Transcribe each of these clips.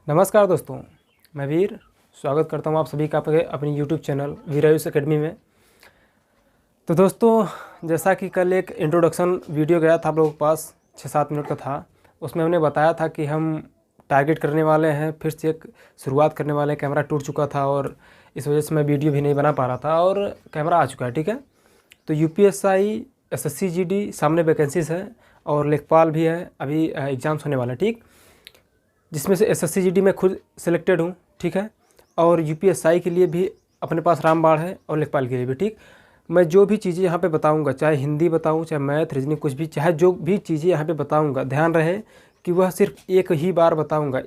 नमस्कार दोस्तों, मैं वीर स्वागत करता हूं आप सभी का अपनी यूट्यूब चैनल वीर आयुष अकेडमी में। तो दोस्तों, जैसा कि कल एक इंट्रोडक्शन वीडियो गया था आप लोगों के पास 6-7 मिनट का था, उसमें हमने बताया था कि हम टारगेट करने वाले हैं, फिर से एक शुरुआत करने वाले हैं। कैमरा टूट चुका था और इस वजह से मैं वीडियो भी नहीं बना पा रहा था और कैमरा आ चुका है। ठीक है, तो यूपीएसआई एसएससी जीडी सामने वैकेंसीज़ है और लेखपाल भी है, अभी एग्ज़ाम्स होने वाला है। ठीक, जिसमें से एसएससी जीडी में खुद सिलेक्टेड हूँ। ठीक है, और यूपीएसआई के लिए भी अपने पास रामबाण है और लेखपाल के लिए भी। ठीक, मैं जो भी चीज़ें यहाँ पे बताऊँगा, चाहे हिंदी बताऊँ, चाहे मैथ, रीजनिंग, कुछ भी, चाहे जो भी चीज़ें यहाँ पे बताऊँगा, ध्यान रहे कि वह सिर्फ एक ही बार बताऊँगा।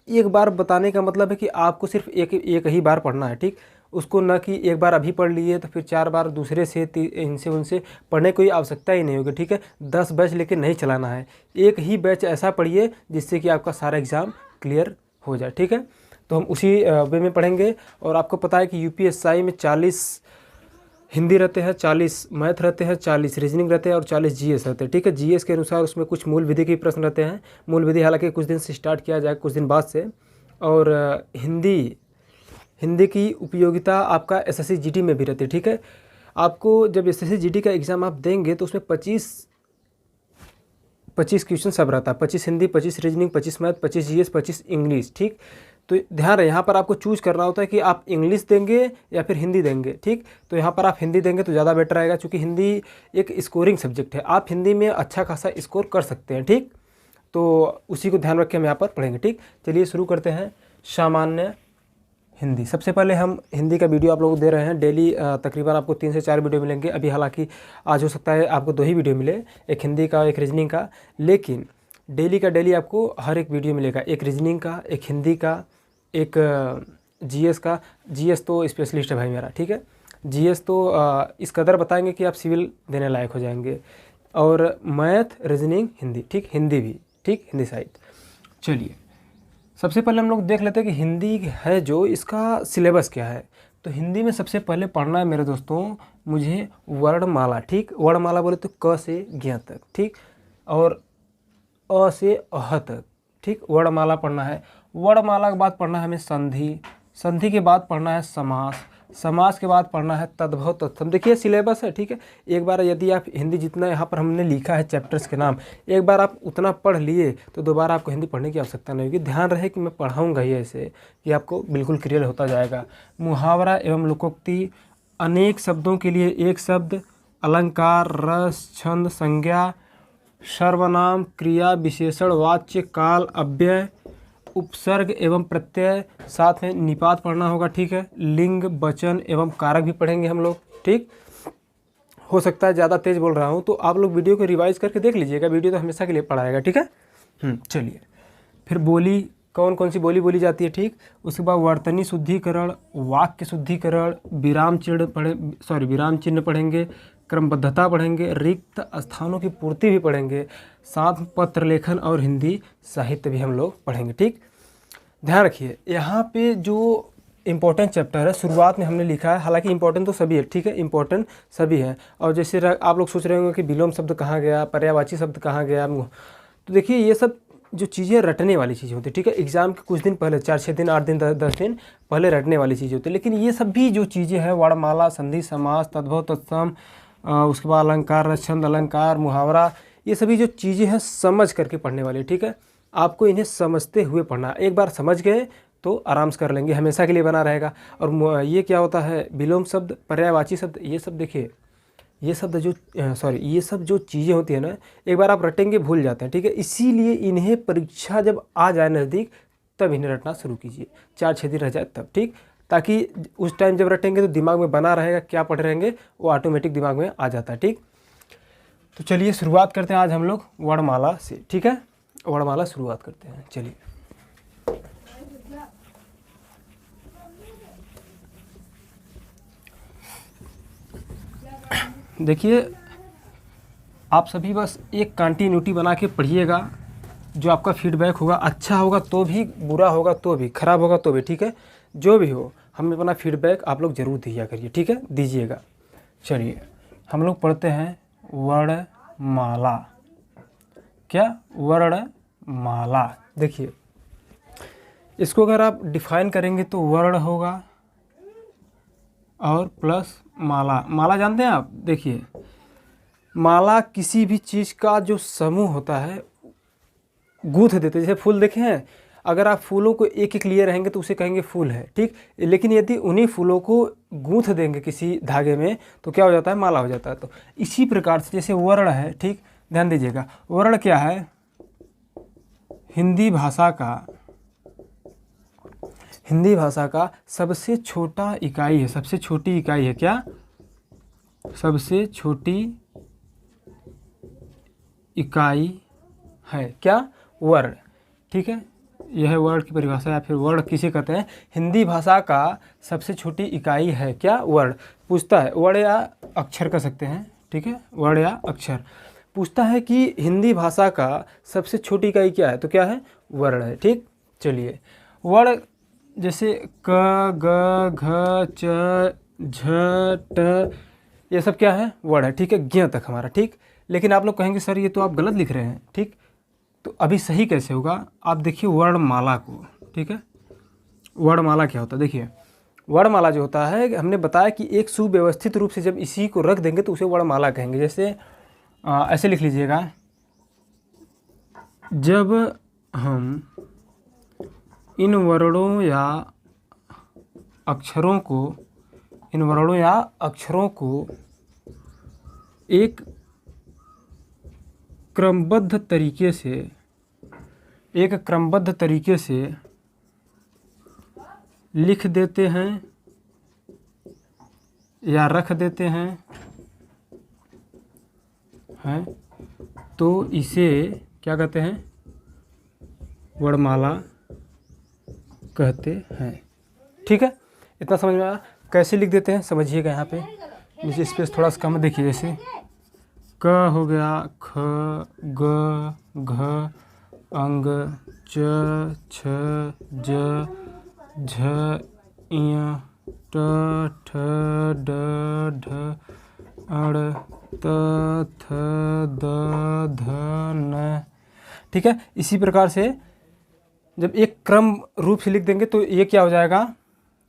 एक बार बताने का मतलब है कि आपको सिर्फ एक ही बार पढ़ना है। ठीक, उसको न कि एक बार अभी पढ़ लिए तो फिर 4 बार दूसरे से इनसे उनसे पढ़ने की कोई आवश्यकता ही नहीं होगी। ठीक है, 10 बैच लेके नहीं चलाना है, एक ही बैच ऐसा पढ़िए जिससे कि आपका सारा एग्ज़ाम क्लियर हो जाए। ठीक है, तो हम उसी वे में पढ़ेंगे। और आपको पता है कि यूपीएसआई में 40 हिंदी रहते हैं, 40 मैथ रहते हैं, 40 रीजनिंग रहते हैं और 40 जीएस रहते हैं। ठीक है, जीएस के अनुसार उसमें कुछ मूल विधि के प्रश्न रहते हैं। मूल विधि हालांकि कुछ दिन से स्टार्ट किया जाए, कुछ दिन बाद से। और हिंदी की उपयोगिता आपका एसएससी जीडी में भी रहती है। ठीक है, आपको जब एसएससी जीडी का एग्ज़ाम आप देंगे तो उसमें 25 क्वेश्चन सब रहता है। 25 Hindi, 25 reasoning, 25 math, 25 GS, 25 English. ठीक, तो ध्यान रहे यहाँ पर आपको चूज करना होता है कि आप इंग्लिश देंगे या फिर हिंदी देंगे। ठीक, तो यहाँ पर आप हिंदी देंगे तो ज़्यादा बेटर रहेगा, क्योंकि हिंदी एक स्कोरिंग सब्जेक्ट है, आप हिंदी में अच्छा खासा स्कोर कर सकते हैं। ठीक, तो उसी को ध्यान रख के हम यहाँ पर पढ़ेंगे। ठीक, चलिए शुरू करते हैं। सामान्य हिंदी। सबसे पहले हम हिंदी का वीडियो आप लोगों को दे रहे हैं डेली। तकरीबन आपको 3 से 4 वीडियो मिलेंगे। अभी हालांकि आज हो सकता है आपको 2 ही वीडियो मिले, एक हिंदी का, एक रीजनिंग का, लेकिन डेली का डेली आपको हर एक वीडियो मिलेगा। एक रीजनिंग का, एक हिंदी का, एक जीएस का। जीएस तो स्पेशलिस्ट है भाई मेरा। ठीक है, जीएस तो इस कदर बताएंगे कि आप सिविल देने लायक हो जाएंगे। और मैथ, रीजनिंग, हिंदी। ठीक, हिंदी भी। ठीक, हिंदी साहित्य। चलिए सबसे पहले हम लोग देख लेते हैं कि हिंदी है जो, इसका सिलेबस क्या है। तो हिंदी में सबसे पहले पढ़ना है मेरे दोस्तों मुझे वर्णमाला। ठीक, वर्णमाला बोले तो क से ज्ञ तक। ठीक, और अ से अह तक। ठीक, वर्णमाला पढ़ना है। वर्णमाला के बाद पढ़ना है हमें संधि। संधि के बाद पढ़ना है समास। समास के बाद पढ़ना है तद्भव तत्सम। देखिए सिलेबस है। ठीक है, एक बार यदि आप हिंदी जितना यहाँ पर हमने लिखा है चैप्टर्स के नाम, एक बार आप उतना पढ़ लिए तो दोबारा आपको हिंदी पढ़ने की आवश्यकता नहीं होगी। ध्यान रहे कि मैं पढ़ाऊँगा ही ऐसे कि आपको बिल्कुल क्लियर होता जाएगा। मुहावरा एवं लोकोक्ति, अनेक शब्दों के लिए एक शब्द, अलंकार, रस, छंद, संज्ञा, सर्वनाम, क्रिया, विशेषण, वाच्य, काल, अव्यय, उपसर्ग एवं प्रत्यय, साथ में निपात पढ़ना होगा। ठीक है, लिंग, वचन एवं कारक भी पढ़ेंगे हम लोग। ठीक, हो सकता है ज़्यादा तेज बोल रहा हूँ तो आप लोग वीडियो को रिवाइज करके देख लीजिएगा, वीडियो तो हमेशा के लिए पढ़ाएगा। ठीक है, चलिए फिर बोली, कौन कौन सी बोली बोली जाती है। ठीक, उसके बाद वर्तनी शुद्धिकरण, वाक्य शुद्धिकरण, विराम चिन्ह पढ़ेंगे, क्रमबद्धता पढ़ेंगे, रिक्त स्थानों की पूर्ति भी पढ़ेंगे, साथ में पत्र लेखन और हिंदी साहित्य भी हम लोग पढ़ेंगे। ठीक, ध्यान रखिए यहाँ पे जो इम्पोर्टेंट चैप्टर है शुरुआत में हमने लिखा है, हालांकि इम्पोर्टेंट तो सभी है। ठीक है, इम्पोर्टेंट सभी हैं। और जैसे आप लोग सोच रहे होंगे कि विलोम शब्द कहाँ गया, पर्यायवाची शब्द कहाँ गया, तो देखिए ये सब जो चीज़ें रटने वाली चीज़ें होती है। ठीक है, एग्जाम के कुछ दिन पहले, 4-6 दिन, 8 दिन, 10 दिन पहले रटने वाली चीज़ें होती है। लेकिन ये सब भी जो चीज़ें हैं, वर्णमाला, संधि, समास, तद्भव तत्सम, उसके बाद अलंकार, रस, छंद, अलंकार, मुहावरा, ये सभी जो चीज़ें हैं समझ करके पढ़ने वाली। ठीक है, आपको इन्हें समझते हुए पढ़ना। एक बार समझ गए तो आराम से कर लेंगे, हमेशा के लिए बना रहेगा। और ये क्या होता है, विलोम शब्द, पर्यायवाची शब्द, ये सब देखिए, ये सब जो चीज़ें होती है ना, एक बार आप रटेंगे भूल जाते हैं। ठीक है, इसीलिए इन्हें परीक्षा जब आ जाए नज़दीक तब इन्हें रटना शुरू कीजिए, 4-6 दिन रह जाए तब। ठीक, ताकि उस टाइम जब रटेंगे तो दिमाग में बना रहेगा, क्या पढ़ रहेंगे वो ऑटोमेटिक दिमाग में आ जाता है। ठीक, तो चलिए शुरुआत करते हैं आज हम लोग वर्णमाला से। ठीक है, वर्णमाला शुरुआत करते हैं। चलिए देखिए, आप सभी बस एक कंटिन्यूटी बना के पढ़िएगा। जो आपका फीडबैक होगा, अच्छा होगा तो भी, बुरा होगा तो भी, खराब होगा तो भी। ठीक है, जो भी हो हमें अपना फीडबैक आप लोग ज़रूर दिया करिए। ठीक है, दीजिएगा। चलिए हम लोग पढ़ते हैं वर्णमाला। क्या, वर्णमाला। देखिए इसको अगर आप डिफाइन करेंगे तो वर्ण होगा और प्लस माला। माला जानते हैं आप? देखिए, माला किसी भी चीज़ का जो समूह होता है गूंथ देते हैं। जैसे फूल देखे हैं, अगर आप फूलों को एक एक लिए रहेंगे तो उसे कहेंगे फूल है, ठीक। लेकिन यदि उन्हीं फूलों को गूंथ देंगे किसी धागे में तो क्या हो जाता है? माला हो जाता है। तो इसी प्रकार से जैसे वर्ण है, ठीक, ध्यान दीजिएगा, वर्ण क्या है? हिंदी भाषा का सबसे छोटा इकाई है। सबसे छोटी इकाई है क्या? सबसे छोटी इकाई है क्या? वर्ण, ठीक है। यह है वर्ण की परिभाषा, या फिर वर्ण किसे कहते हैं? हिंदी भाषा का सबसे छोटी इकाई है क्या? वर्ण। पूछता है, वर्ण या अक्षर कह सकते हैं, ठीक है, वर्ण या अक्षर। पूछता है कि हिंदी भाषा का सबसे छोटी इकाई क्या है? तो क्या है? वर्ण है, ठीक। चलिए, वर्ण जैसे क, ग, घ, च, झ, ट, ये सब क्या है? वर्ण है, ठीक है, ज्ञ तक हमारा, ठीक। लेकिन आप लोग कहेंगे सर ये तो आप गलत लिख रहे हैं, ठीक। तो अभी सही कैसे होगा? आप देखिए वर्णमाला को, ठीक है। वर्णमाला क्या होता है? देखिए, वर्णमाला जो होता है, हमने बताया कि एक सुव्यवस्थित रूप से जब इसी को रख देंगे तो उसे वर्णमाला कहेंगे। जैसे ऐसे लिख लीजिएगा, जब हम इन वर्णों या अक्षरों को एक क्रमबद्ध तरीके से लिख देते हैं या रख देते हैं तो इसे क्या कहते हैं? वर्णमाला कहते हैं, ठीक है। इतना समझ में आया? कैसे लिख देते हैं समझिएगा। यहाँ पे नीचे स्पेस थोड़ा सा कम, देखिए, जैसे क हो गया, ख, ग, घ, अंग, च, छ, ज, झ, ञ, ट, ठ, ड, ढ, अड़, त, थ, द, ध, न, ठीक है। इसी प्रकार से जब एक क्रम रूप से लिख देंगे तो ये क्या हो जाएगा?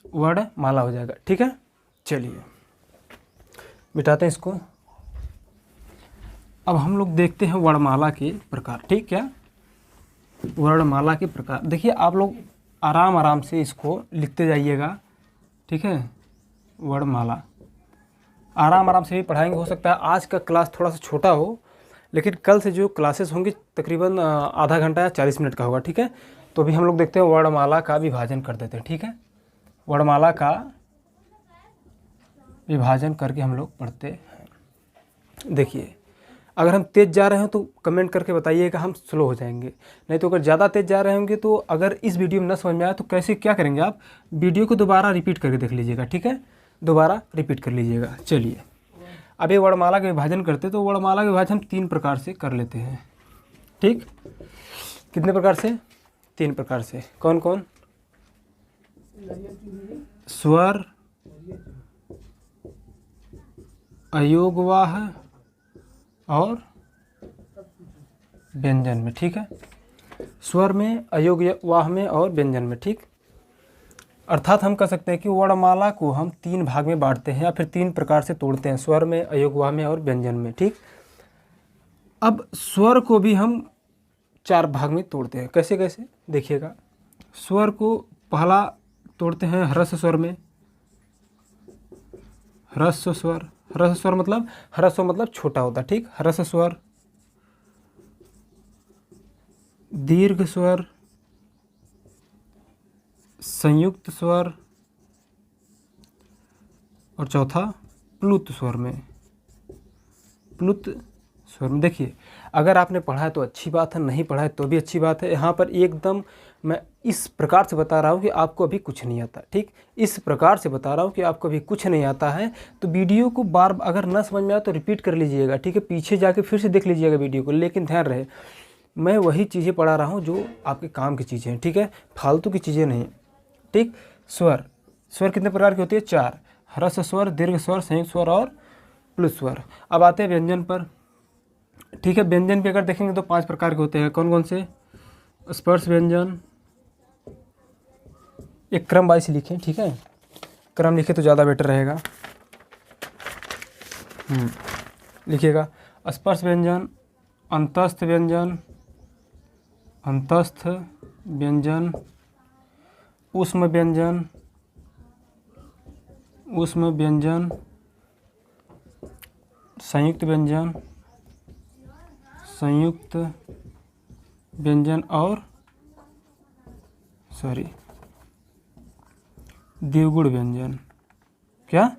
वर्णमाला हो जाएगा, ठीक है। चलिए मिटाते हैं इसको। अब हम लोग देखते हैं वर्णमाला के प्रकार, ठीक। क्या वर्णमाला के प्रकार? देखिए, आप लोग आराम से इसको लिखते जाइएगा, ठीक है। वर्णमाला आराम से भी पढ़ाएंगे। हो सकता है आज का क्लास थोड़ा सा छोटा हो, लेकिन कल से जो क्लासेस होंगी तकरीबन आधा घंटा या 40 मिनट का होगा, ठीक है। तो अभी हम लोग देखते हैं वर्णमाला का विभाजन कर देते हैं, ठीक है। वर्णमाला का विभाजन करके हम लोग पढ़ते हैं। देखिए, अगर हम तेज़ जा रहे हैं तो कमेंट करके बताइएगा, हम स्लो हो जाएंगे। नहीं तो अगर ज़्यादा तेज़ जा रहे होंगे तो अगर इस वीडियो में न समझ में आया तो कैसे क्या करेंगे? आप वीडियो को दोबारा रिपीट करके देख लीजिएगा, ठीक है, दोबारा रिपीट कर लीजिएगा। चलिए, अब ये वर्णमाला का विभाजन करते तो वर्णमाला का विभाजन हम 3 प्रकार से कर लेते हैं, ठीक। कितने प्रकार से? 3 प्रकार से। कौन कौन? स्वर, अयोगवाह और व्यंजन में, ठीक है। स्वर में, अयोगवाह में और व्यंजन में, ठीक। अर्थात हम कह सकते हैं कि वर्णमाला को हम 3 भाग में बांटते हैं या फिर 3 प्रकार से तोड़ते हैं, स्वर में, अयोगवाह में और व्यंजन में, ठीक। अब स्वर को भी हम 4 भाग में तोड़ते हैं। कैसे कैसे देखिएगा। स्वर को पहला तोड़ते हैं ह्रस्व स्वर में। ह्रस्व स्वर मतलब छोटा होता है, ठीक। ह्रस्व स्वर, दीर्घ स्वर, संयुक्त स्वर और चौथा प्लुत स्वर में। देखिए, अगर आपने पढ़ा है तो अच्छी बात है, नहीं पढ़ा है तो भी अच्छी बात है। यहाँ पर एकदम मैं इस प्रकार से बता रहा हूँ कि आपको अभी कुछ नहीं आता, ठीक। इस प्रकार से बता रहा हूँ कि आपको अभी कुछ नहीं आता है, तो वीडियो को बार अगर ना समझ में आए तो रिपीट कर लीजिएगा, ठीक है। पीछे जाके फिर से देख लीजिएगा वीडियो को, लेकिन ध्यान रहे मैं वही चीज़ें पढ़ा रहा हूँ जो आपके काम की चीज़ें हैं, ठीक है, फालतू की चीज़ें नहीं, ठीक। स्वर कितने प्रकार की होती है? 4। ह्रस्व स्वर, दीर्घ स्वर, संयुक्त स्वर और प्लुत स्वर। अब आते हैं व्यंजन पर, ठीक है। व्यंजन पे अगर देखेंगे तो 5 प्रकार के होते हैं। कौन कौन से? स्पर्श व्यंजन, एक क्रम वाइज लिखें, ठीक है, क्रम लिखे तो ज़्यादा बेटर रहेगा। लिखिएगा स्पर्श व्यंजन, अंतस्थ व्यंजन, अंतस्थ व्यंजन, ऊष्म व्यंजन, ऊष्म व्यंजन, संयुक्त व्यंजन, संयुक्त व्यंजन और द्विगुण व्यंजन। क्या?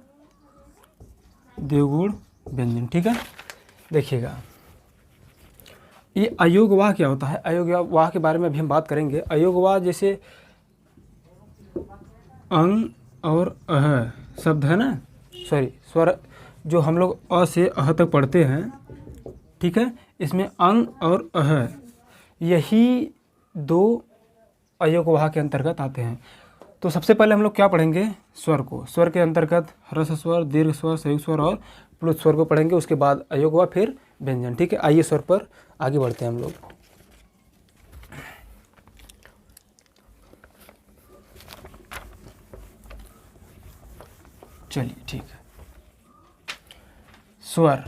द्विगुण व्यंजन, ठीक है। देखिएगा ये अयोगवाह क्या होता है, अयोगवाह के बारे में अभी हम बात करेंगे। अयोगवाह जैसे अंग और अह शब्द है ना, स्वर जो हम लोग अ से अह तक पढ़ते हैं, ठीक है, इसमें अंग और अह यही दो अयोगवाह के अंतर्गत आते हैं। तो सबसे पहले हम लोग क्या पढ़ेंगे, स्वर को। स्वर के अंतर्गत ह्रस्व स्वर, दीर्घ स्वर, संयुक्त स्वर और प्लुत स्वर को पढ़ेंगे, उसके बाद अयोगवाह, फिर व्यंजन, ठीक है। आइए स्वर पर आगे बढ़ते हैं हम लोग। चलिए ठीक है। स्वर,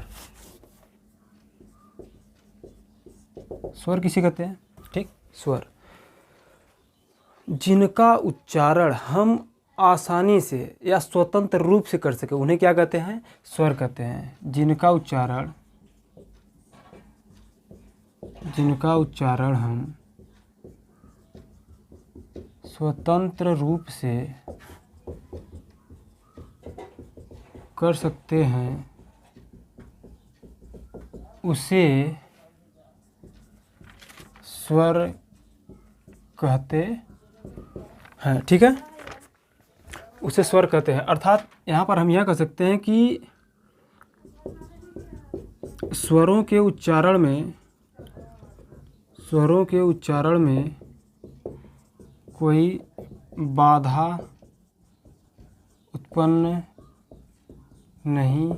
स्वर किसे कहते हैं, ठीक। स्वर जिनका उच्चारण हम आसानी से या स्वतंत्र रूप से कर सके उन्हें क्या कहते हैं, स्वर कहते हैं। जिनका उच्चारण हम स्वतंत्र रूप से कर सकते हैं उसे स्वर कहते हैं, ठीक है, उसे स्वर कहते हैं। अर्थात यहाँ पर हम यह कह सकते हैं कि स्वरों के उच्चारण में कोई बाधा उत्पन्न नहीं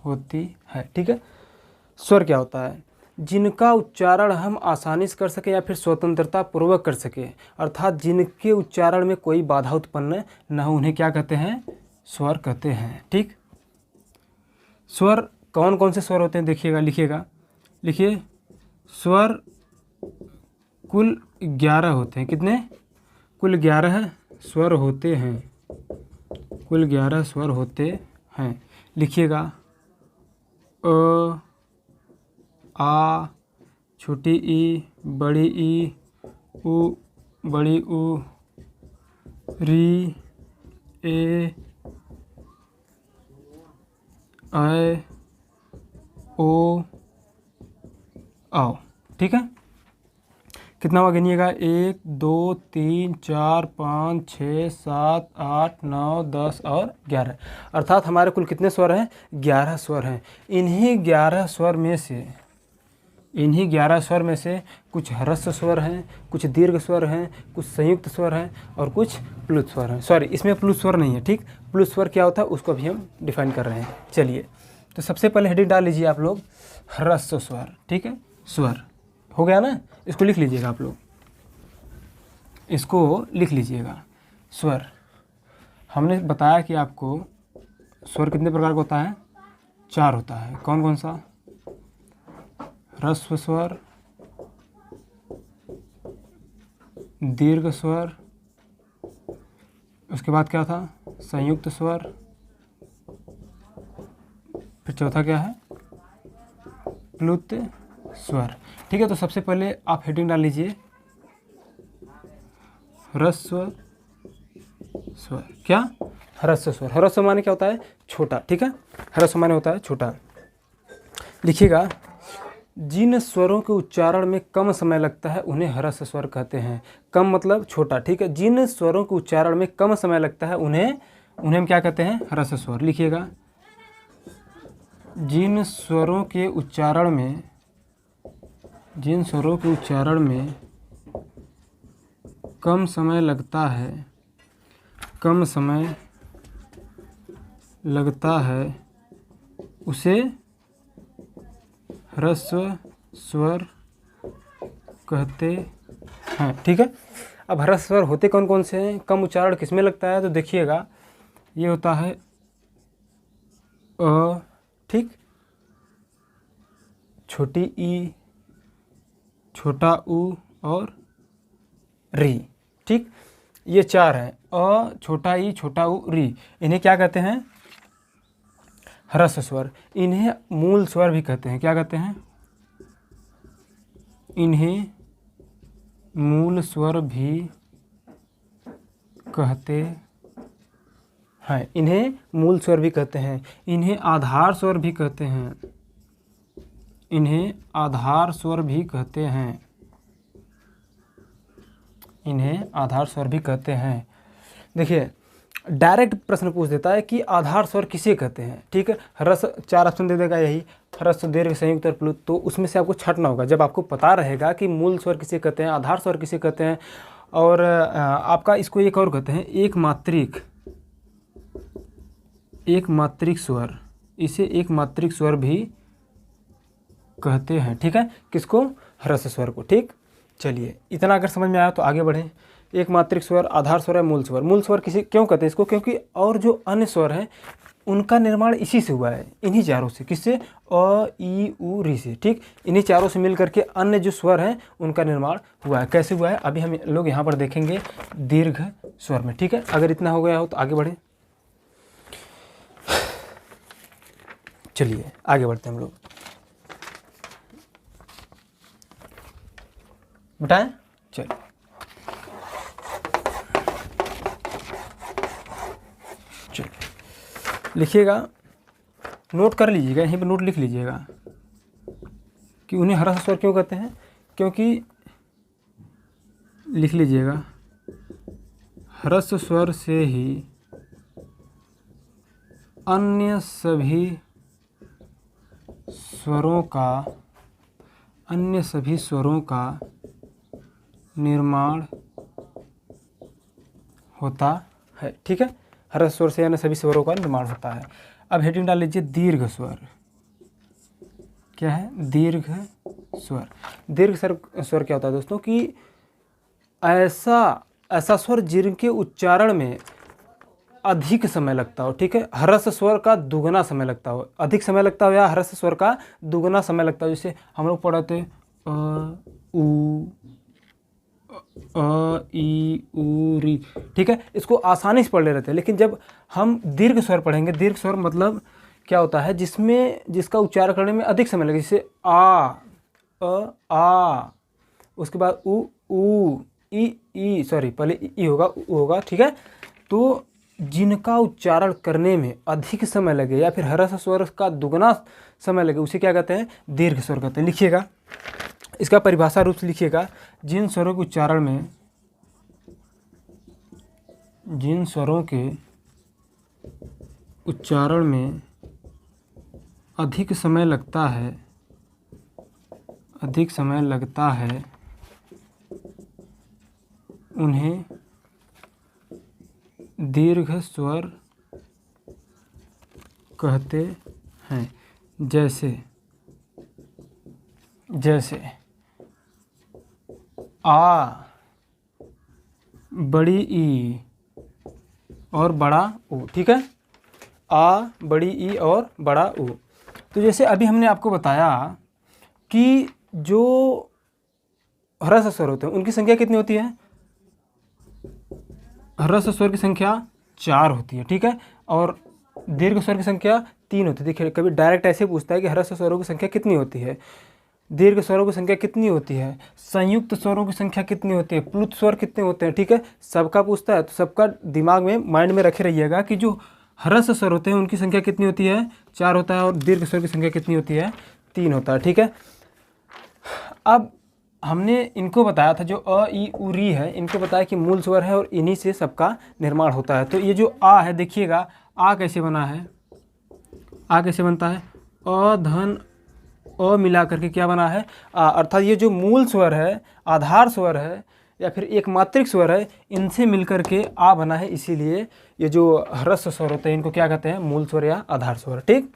होती है, ठीक है। स्वर क्या होता है, जिनका उच्चारण हम आसानी से कर सकें या फिर स्वतंत्रता पूर्वक कर सकें, अर्थात जिनके उच्चारण में कोई बाधा उत्पन्न न हो, उन्हें क्या कहते हैं, स्वर कहते हैं, ठीक। स्वर कौन कौन से स्वर होते हैं देखिएगा, लिखिए स्वर कुल 11 होते हैं। कितने? कुल 11 स्वर होते हैं, कुल 11 स्वर होते हैं। लिखिएगा अ, आ, छोटी ई, बड़ी ई, उ, बड़ी उ, री, ए, ऐ, ओ, आओ, ठीक है। कितना हुआ गिनिएगा, 1 2 3 4 5 6 7 8 9 10 और 11। अर्थात हमारे कुल कितने स्वर हैं, 11 स्वर हैं। इन्हीं 11 स्वर में से कुछ ह्रस्व स्वर हैं, कुछ दीर्घ स्वर हैं, कुछ संयुक्त स्वर हैं और कुछ प्लुत स्वर हैं। सॉरी, इसमें प्लुत स्वर नहीं है, ठीक। प्लुत स्वर क्या होता है उसको अभी हम डिफाइन कर रहे हैं। चलिए, तो सबसे पहले हेडिंग डाल लीजिए आप लोग, ह्रस्व स्वर, ठीक है। स्वर हो गया ना, इसको लिख लीजिएगा आप लोग, इसको लिख लीजिएगा। स्वर, हमने बताया कि आपको स्वर कितने प्रकार का होता है, 4 होता है। कौन कौन सा? ह्रस्व स्वर, दीर्घ स्वर, उसके बाद क्या था, संयुक्त स्वर, फिर चौथा क्या है, प्लुत स्वर, ठीक है। तो सबसे पहले आप हेडिंग डाल लीजिए, ह्रस्व स्वर। क्या? ह्रस्व स्वर। ह्रस्व माने क्या होता है, छोटा, ठीक है। ह्रस्व माने होता है छोटा। लिखिएगा, जिन स्वरों के उच्चारण में कम समय लगता है उन्हें ह्रस्व स्वर कहते हैं। कम मतलब छोटा, ठीक है। जिन स्वरों के उच्चारण में कम समय लगता है उन्हें हम क्या कहते हैं, ह्रस्व स्वर। लिखिएगा, जिन स्वरों के उच्चारण में कम समय लगता है उसे ह्रस्व स्वर कहते हैं, ठीक है। अब ह्रस्व स्वर होते कौन कौन से हैं, कम उच्चारण किस में लगता है, तो देखिएगा ये होता है अ, ठीक, छोटी ई, छोटा ऊ और री, ठीक, ये 4 हैं, अ, छोटा ई, छोटा ऊ, री। इन्हें क्या कहते हैं, ह्रस्व स्वर। इन्हें मूल स्वर भी कहते हैं। क्या कहते हैं, इन्हें मूल स्वर भी कहते हैं। इन्हें मूल स्वर भी कहते हैं। इन्हें आधार स्वर भी कहते हैं। इन्हें आधार स्वर भी कहते हैं। इन्हें आधार स्वर भी कहते हैं। देखिए डायरेक्ट प्रश्न पूछ देता है कि आधार स्वर किसे कहते हैं, ठीक है। ह्रस्व 4 ऑप्शन दे देगा यही, ह्रस्व, दीर्घ, संयुक्त और प्लुत। तो उसमें से आपको छांटना होगा। जब आपको पता रहेगा कि मूल स्वर किसे कहते हैं, आधार स्वर किसे कहते हैं, और आपका इसको एक और कहते हैं एक मात्रिक स्वर, इसे एक मात्रिक स्वर भी कहते हैं, ठीक है। किसको, ह्रस्व स्वर को, ठीक। चलिए इतना अगर समझ में आया तो आगे बढ़ें। एक मात्रिक स्वर, आधार स्वर है, मूल स्वर। मूल स्वर किसे क्यों कहते हैं इसको, क्योंकि और जो अन्य स्वर हैं उनका निर्माण इसी से हुआ है, इन्हीं चारों से। किससे, अ, ई, उ, री से, ठीक। इन्हीं चारों से मिल करके अन्य जो स्वर हैं उनका निर्माण हुआ है। कैसे हुआ है अभी हम लोग यहाँ पर देखेंगे दीर्घ स्वर में, ठीक है। अगर इतना हो गया हो तो आगे बढ़े। चलिए आगे बढ़ते हैं हम लोग। बताएं, चलिए लिखिएगा, नोट कर लीजिएगा, यहीं पर नोट लिख लीजिएगा कि उन्हें ह्रस्व स्वर क्यों कहते हैं। क्योंकि लिख लीजिएगा, ह्रस्व स्वर से ही अन्य सभी स्वरों का निर्माण होता है, ठीक है। ह्रस्व स्वर से अन्य सभी स्वरों का निर्माण होता है। अब हेडिंग डाल लीजिए दीर्घ स्वर। क्या है, दीर्घ स्वर। दीर्घ स्वर क्या होता है दोस्तों, कि ऐसा स्वर जिनके उच्चारण में अधिक समय लगता हो, ठीक है। ह्रस्व स्वर का दुगना समय लगता हो, अधिक समय लगता हो, या ह्रस्व स्वर का दुगना समय लगता हो। जैसे हम लोग पढ़ते थे अ, ई, उ, री, ठीक है। इसको आसानी से पढ़ ले रहे थे। लेकिन जब हम दीर्घ स्वर पढ़ेंगे, दीर्घ स्वर मतलब क्या होता है, जिसका उच्चारण करने में अधिक समय लगे। जैसे आ, उसके बाद उ, ई, सॉरी पहले ई होगा, उ होगा, ठीक है। तो जिनका उच्चारण करने में अधिक समय लगे या फिर ह्रस्व स्वर का दुगना समय लगे, उसे क्या कहते हैं, दीर्घ स्वर कहते हैं। लिखिएगा, इसका परिभाषा रूप से लिखिएगा, जिन स्वरों के उच्चारण में अधिक समय लगता है, उन्हें दीर्घ स्वर कहते हैं। जैसे आ, बड़ी ई और बड़ा ऊ, ठीक है। आ, बड़ी ई और बड़ा ऊ। तो जैसे अभी हमने आपको बताया कि जो ह्रस्व स्वर होते हैं उनकी संख्या कितनी होती है, ह्रस्व स्वर की संख्या 4 होती है, ठीक है। और दीर्घ स्वर की संख्या 3 होती है। देखिए कभी डायरेक्ट ऐसे पूछता है कि ह्रस्व स्वरों की संख्या कितनी होती है, दीर्घ स्वरों की संख्या कितनी होती है, संयुक्त स्वरों की संख्या कितनी होती है, प्लुत स्वर कितने होते हैं, ठीक है। सबका पूछता है, तो सबका दिमाग में, माइंड में रखे रहिएगा कि जो ह्रस्व स्वर होते हैं उनकी संख्या कितनी होती है, 4 होता है, और दीर्घ स्वर की संख्या कितनी होती है, 3 होता है, ठीक है। अब हमने इनको बताया था, जो अ, ई, उ, री है, इनको बताया कि मूल स्वर है और इन्हीं से सबका निर्माण होता है। तो ये जो आ है, देखिएगा आ कैसे बना है, आ कैसे बनता है, अ धन अ मिला करके क्या बना है, आ। अर्थात ये जो मूल स्वर है, आधार स्वर है, या फिर एक मात्रिक स्वर है, इनसे मिलकर के आ बना है। इसीलिए ये जो ह्रस्व स्वर होते हैं इनको क्या कहते हैं, मूल स्वर या आधार स्वर, ठीक।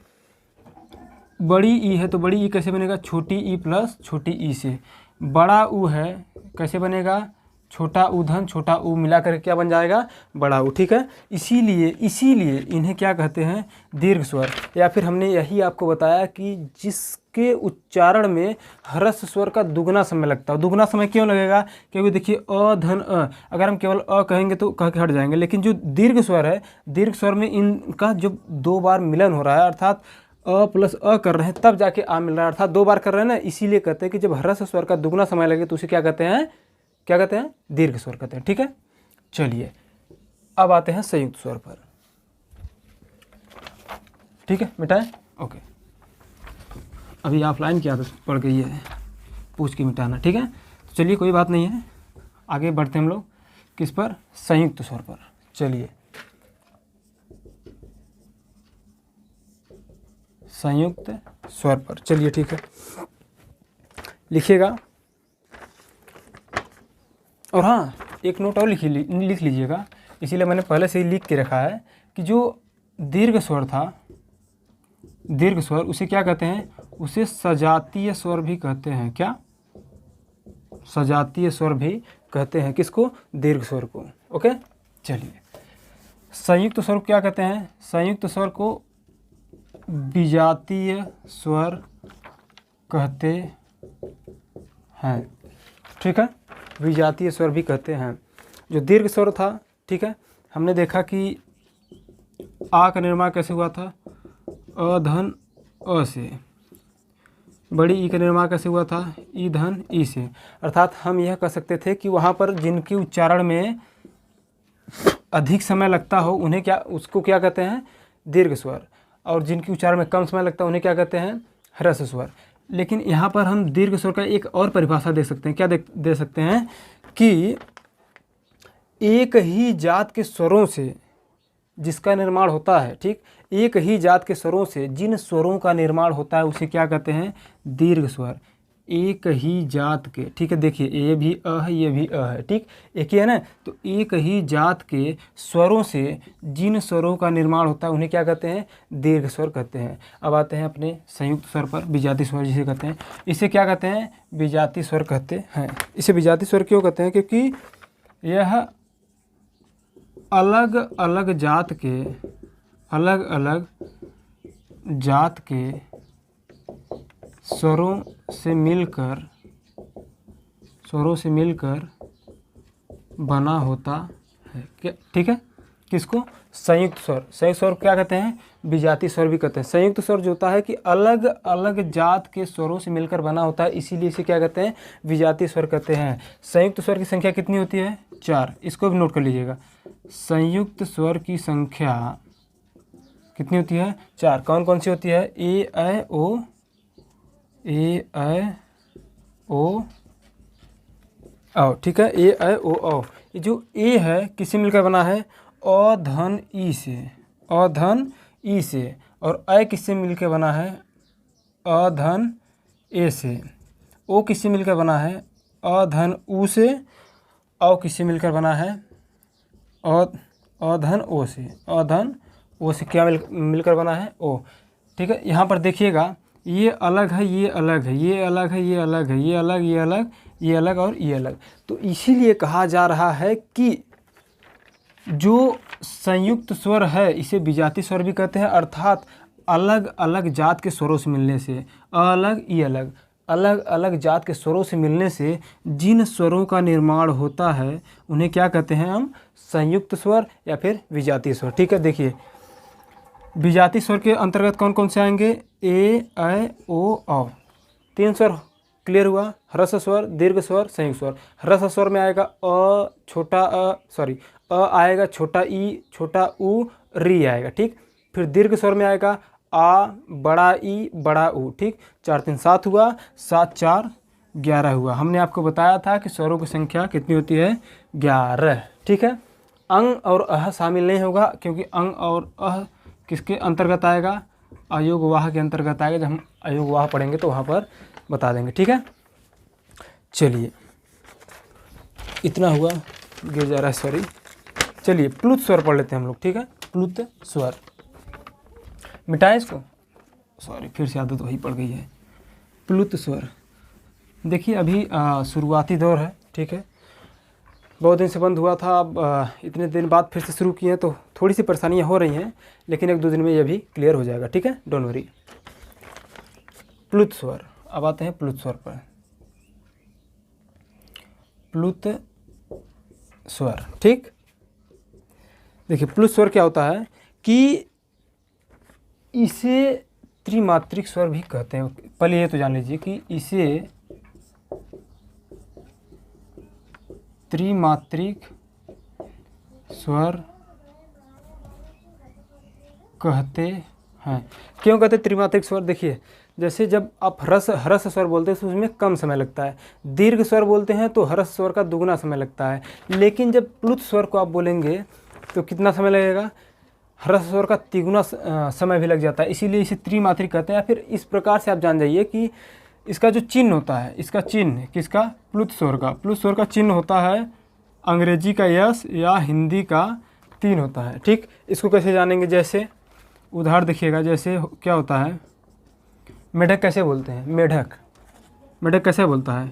बड़ी ई है तो बड़ी ई कैसे बनेगा, छोटी ई प्लस छोटी ई से। बड़ा ऊ है कैसे बनेगा, छोटा ऊ धन छोटा ऊ मिला कर क्या बन जाएगा, बड़ा ऊ। ठीक है, इसीलिए इन्हें क्या कहते हैं, दीर्घ स्वर। या फिर हमने यही आपको बताया कि जिसके उच्चारण में ह्रस्व स्वर का दुगना समय लगता है। दुगना समय क्यों लगेगा, क्योंकि देखिए अ धन अ, अगर हम केवल अ कहेंगे तो कह के हट जाएंगे, लेकिन जो दीर्घ स्वर है, दीर्घ स्वर में इनका जो 2 बार मिलन हो रहा है, अर्थात अ प्लस अ कर रहे हैं तब जाके आ मिल रहा है, अर्थात 2 बार कर रहे हैं ना, इसीलिए कहते हैं कि जब ह्रस्व स्वर का दुगना समय लगे तो उसे क्या कहते हैं, दीर्घ स्वर कहते हैं। ठीक है, चलिए अब आते हैं संयुक्त स्वर पर। ठीक है, मिटाएं, ओके। अभी ऑफलाइन की आदत पड़ गई है पूछ के मिटाना। ठीक है, तो चलिए कोई बात नहीं है, आगे बढ़ते हम लोग किस पर, संयुक्त स्वर पर। चलिए संयुक्त स्वर पर, चलिए ठीक है, लिखिएगा। और हाँ, एक नोट और लिख लीजिएगा, इसीलिए मैंने पहले से ही लिख के रखा है कि जो दीर्घ स्वर था, दीर्घ स्वर उसे क्या कहते हैं, उसे सजातीय स्वर भी कहते हैं। क्या, सजातीय स्वर भी कहते हैं, किसको, दीर्घ स्वर को। ओके, चलिए संयुक्त स्वर को क्या कहते हैं, संयुक्त स्वर को विजातीय स्वर कहते हैं। ठीक है, विजातीय स्वर भी कहते हैं। जो दीर्घ स्वर था, ठीक है, हमने देखा कि आ का निर्माण कैसे हुआ था, अ धन अ से। बड़ी ई का निर्माण कैसे हुआ था, ई धन ई से। अर्थात हम यह कह सकते थे कि वहाँ पर जिनके उच्चारण में अधिक समय लगता हो उन्हें क्या, उसको क्या कहते हैं, दीर्घ स्वर, और जिनके उच्चारण में कम समय लगता है उन्हें क्या कहते हैं, ह्रस्व स्वर। लेकिन यहाँ पर हम दीर्घ स्वर का एक और परिभाषा दे सकते हैं। क्या दे सकते हैं कि एक ही जात के स्वरों से जिसका निर्माण होता है, ठीक, एक ही जात के स्वरों से जिन स्वरों का निर्माण होता है उसे क्या कहते हैं, दीर्घ स्वर। एक ही जात के, ठीक है, देखिए ये भी अ है, ये भी अ है, ठीक, एक ही है ना, तो एक ही जात के स्वरों से जिन स्वरों का निर्माण होता है उन्हें क्या कहते हैं, दीर्घ स्वर कहते हैं। अब आते हैं अपने संयुक्त स्वर पर, विजातीय स्वर जिसे कहते हैं। इसे क्या कहते हैं, विजातीय स्वर कहते हैं। इसे विजातीय स्वर क्यों कहते हैं, क्योंकि यह अलग अलग जात के स्वरों से मिलकर बना होता है। क्या, ठीक है, किसको, संयुक्त स्वर। संयुक्त स्वर क्या कहते हैं, विजातीय स्वर भी कहते हैं। संयुक्त स्वर जो होता है कि अलग अलग जात के स्वरों से मिलकर बना होता है, इसीलिए इसे क्या कहते हैं, विजातीय स्वर कहते हैं। संयुक्त स्वर की संख्या कितनी होती है, 4। इसको भी नोट कर लीजिएगा। संयुक्त स्वर की संख्या कितनी होती है, 4। कौन कौन सी होती है, ए ऐ ओ औ। ठीक है, ए ऐ ओ औ। ये जो ए है किससे मिलकर बना है, अ धन ई से, अ धन ई से। और ऐ किससे मिलकर बना है, अ धन ए से। ओ किससे मिलकर बना है, अ धन ऊ से। औ किससे मिलकर बना है, अ धन ओ से। अ धन ओ से क्या मिलकर बना है, ओ। ठीक है, यहाँ पर देखिएगा, ये अलग है, ये अलग है, ये अलग है, ये अलग है, ये अलग, ये अलग, ये अलग और ये अलग। तो इसीलिए कहा जा रहा है कि जो संयुक्त स्वर है इसे विजातीय स्वर भी कहते हैं। अर्थात अलग अलग जात के स्वरों से मिलने से, अलग ई अलग, अलग अलग जात के स्वरों से मिलने से जिन स्वरों का निर्माण होता है उन्हें क्या कहते हैं हम, संयुक्त स्वर या फिर विजातीय स्वर। ठीक है, देखिए विजातीय स्वर के अंतर्गत कौन कौन से आएंगे, ए ऐ ओ औ। 3 स्वर क्लियर हुआ, ह्रस्व स्वर, दीर्घ स्वर, संयुक्त स्वर। ह्रस्व स्वर में आएगा अ, छोटा अ आएगा, छोटा ई, छोटा ऊ, री आएगा। ठीक, फिर दीर्घ स्वर में आएगा आ, बड़ा ई, बड़ा ऊ। ठीक, 4 3 7 हुआ, 7 4 11 हुआ। हमने आपको बताया था कि स्वरों की संख्या कितनी होती है, 11। ठीक है, अंग और अह शामिल नहीं होगा, क्योंकि अंग और अह किसके अंतर्गत आएगा, अयोगवाह के अंतर्गत आएगा। जब हम अयोगवाह पढ़ेंगे तो वहाँ पर बता देंगे। ठीक है, चलिए इतना हुआ, गिर जा रहा है, सॉरी। चलिए प्लुत स्वर पढ़ लेते हैं हम लोग। ठीक है, प्लुत स्वर, मिटाएं इसको, सॉरी फिर से आदत वही पड़ गई है। प्लुत स्वर देखिए, अभी शुरुआती दौर है। ठीक है, बहुत दिन से बंद हुआ था, अब इतने दिन बाद फिर से शुरू किए हैं तो थोड़ी सी परेशानियाँ हो रही हैं, लेकिन 1-2 दिन में ये भी क्लियर हो जाएगा, ठीक है, डोंट वरी। प्लुत स्वर, अब आते हैं प्लुत स्वर पर। प्लुत स्वर, ठीक, देखिए प्लुत स्वर क्या होता है कि इसे त्रिमात्रिक स्वर भी कहते हैं। पहले ये तो जान लीजिए कि इसे त्रिमात्रिक स्वर कहते हैं। क्यों कहते हैं त्रिमात्रिक स्वर? देखिए, जैसे जब आप ह्रस्व स्वर बोलते हैं तो उसमें कम समय लगता है, दीर्घ स्वर बोलते हैं तो ह्रस्व स्वर का दुगना समय लगता है, लेकिन जब प्लुत स्वर को आप बोलेंगे तो कितना समय लगेगा? ह्रस्व स्वर का तिगुना समय भी लग जाता है, इसीलिए इसे त्रिमात्रिक कहते हैं। फिर इस प्रकार से आप जान जाइए कि इसका जो चिन्ह होता है, इसका चिन्ह किसका? प्लुत स्वर का। प्लुत स्वर का चिन्ह होता है अंग्रेजी का यस या हिंदी का 3 होता है, ठीक। इसको कैसे जानेंगे? जैसे उदाहरण देखिएगा, जैसे क्या होता है, मेढक कैसे बोलते हैं? मेढक कैसे बोलता है?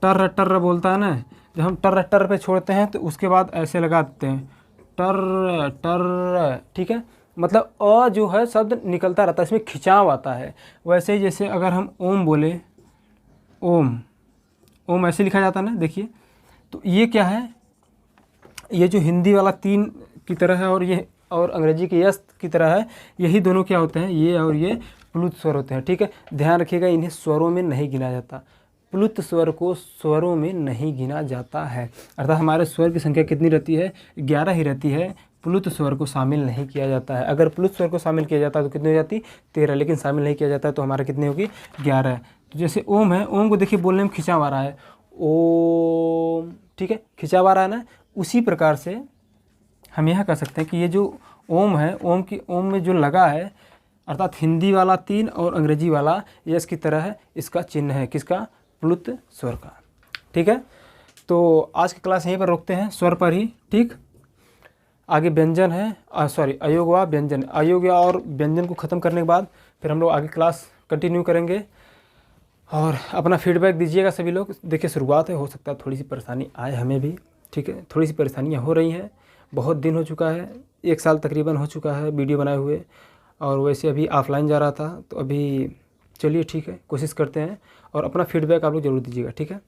टर्र टर्र बोलता है ना। जब हम टर्र टर्र पे छोड़ते हैं तो उसके बाद ऐसे लगा देते हैं, टर्र टर्र, ठीक है। मतलब अ जो है शब्द निकलता रहता है, इसमें खिंचाव आता है। वैसे ही जैसे अगर हम ओम बोले, ओम ऐसे लिखा जाता है ना, देखिए। तो ये क्या है? ये जो हिंदी वाला 3 की तरह है और ये और अंग्रेजी के यस की तरह है, यही दोनों क्या होते हैं? ये और ये प्लुत स्वर होते हैं, ठीक है। ध्यान रखिएगा, इन्हें स्वरों में नहीं गिना जाता। प्लुत स्वर को स्वरों में नहीं गिना जाता है, अर्थात हमारे स्वर की संख्या कितनी रहती है? 11 ही रहती है। प्लुत स्वर को शामिल नहीं किया जाता है। अगर प्लुत स्वर को शामिल किया जाता है तो कितनी हो जाती? 13, लेकिन शामिल नहीं किया जाता है तो हमारा कितनी होगी? 11। तो जैसे ओम है, ओम को देखिए बोलने में खिंचाव आ रहा है, ओम, ठीक है, खिंचाव आ रहा है ना। उसी प्रकार से हम यह कह सकते हैं कि ये जो ओम है, ओम में जो लगा है, अर्थात हिंदी वाला 3 और अंग्रेजी वाला यस की तरह है, इसका चिन्ह है किसका? प्लुत स्वर का, ठीक है। तो आज की क्लास यहीं पर रोकते हैं, स्वर पर ही, ठीक। आगे व्यंजन है, अयोग व व्यंजन। अयोग और व्यंजन को ख़त्म करने के बाद फिर हम लोग आगे क्लास कंटिन्यू करेंगे। और अपना फीडबैक दीजिएगा सभी लोग। देखिए, शुरुआत है, हो सकता है थोड़ी सी परेशानी आए हमें भी, ठीक है। थोड़ी सी परेशानियाँ हो रही हैं, बहुत दिन हो चुका है, 1 साल तकरीबन हो चुका है वीडियो बनाए हुए, और वैसे अभी ऑफलाइन जा रहा था, तो अभी चलिए ठीक है, कोशिश करते हैं। और अपना फीडबैक आप लोग ज़रूर दीजिएगा, ठीक है।